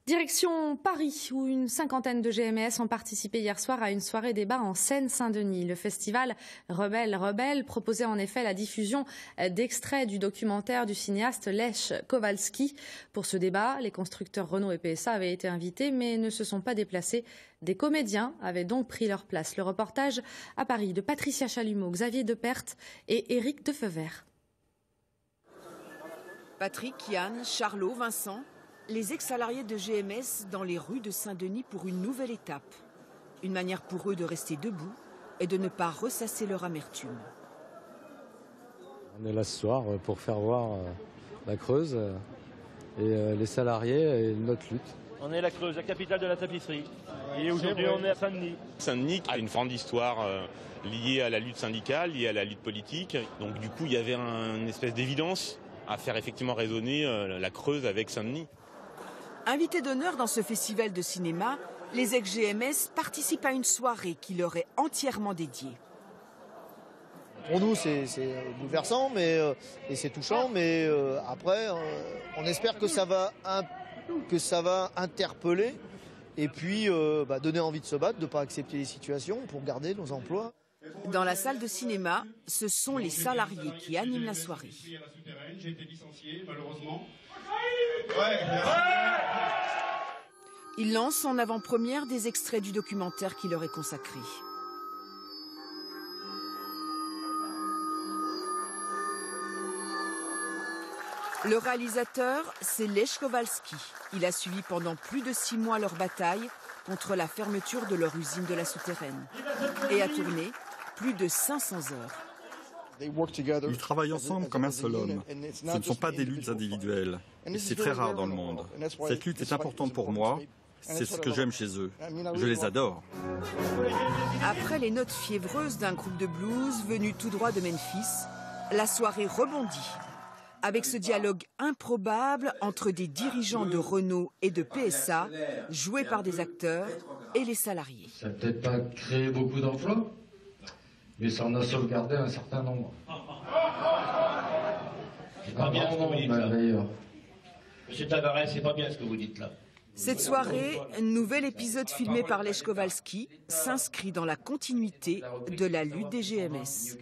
Direction Paris, où une cinquantaine de GMS ont participé hier soir à une soirée débat en Seine-Saint-Denis. Le festival Rebelle proposait en effet la diffusion d'extraits du documentaire du cinéaste Lech Kowalski. Pour ce débat, les constructeurs Renault et PSA avaient été invités, mais ne se sont pas déplacés. Des comédiens avaient donc pris leur place. Le reportage à Paris de Patricia Chalumeau, Xavier Deperte et Éric Defeuvert. Patrick, Yann, Charlot, Vincent, les ex-salariés de GMS dans les rues de Saint-Denis pour une nouvelle étape. Une manière pour eux de rester debout et de ne pas ressasser leur amertume. On est là ce soir pour faire voir la Creuse et les salariés et notre lutte. On est la Creuse, la capitale de la tapisserie. Et aujourd'hui, on est à Saint-Denis. Saint-Denis a une grande histoire liée à la lutte syndicale, liée à la lutte politique. Donc du coup, il y avait une espèce d'évidence à faire effectivement résonner la Creuse avec Saint-Denis. Invités d'honneur dans ce festival de cinéma, les ex-GMS participent à une soirée qui leur est entièrement dédiée. Pour nous, c'est bouleversant et c'est touchant, mais après, on espère que ça va interpeller et puis donner envie de se battre, de ne pas accepter les situations pour garder nos emplois. Dans la salle de cinéma, ce sont les salariés qui animent la soirée. J'ai été licencié, malheureusement. Ils lancent en avant-première des extraits du documentaire qui leur est consacré. Le réalisateur, c'est Lech Kowalski. Il a suivi pendant plus de 6 mois leur bataille contre la fermeture de leur usine de la Souterraine et a tourné plus de 500 heures. Ils travaillent ensemble comme un seul homme. Ce ne sont pas des luttes individuelles. Et c'est très rare dans le monde. Cette lutte est importante pour moi. C'est ce que j'aime chez eux. Je les adore. Après les notes fiévreuses d'un groupe de blues venu tout droit de Memphis, la soirée rebondit. Avec ce dialogue improbable entre des dirigeants de Renault et de PSA, joués par des acteurs, et les salariés. Ça n'a peut-être pas créé beaucoup d'emplois, mais ça en a sauvegardé un certain nombre. C'est pas bien ce que vous dites là. Monsieur Tavares, c'est pas bien ce que vous dites là. Cette soirée, un nouvel épisode filmé par Lech Kowalski, s'inscrit dans la continuité de la lutte des GMS.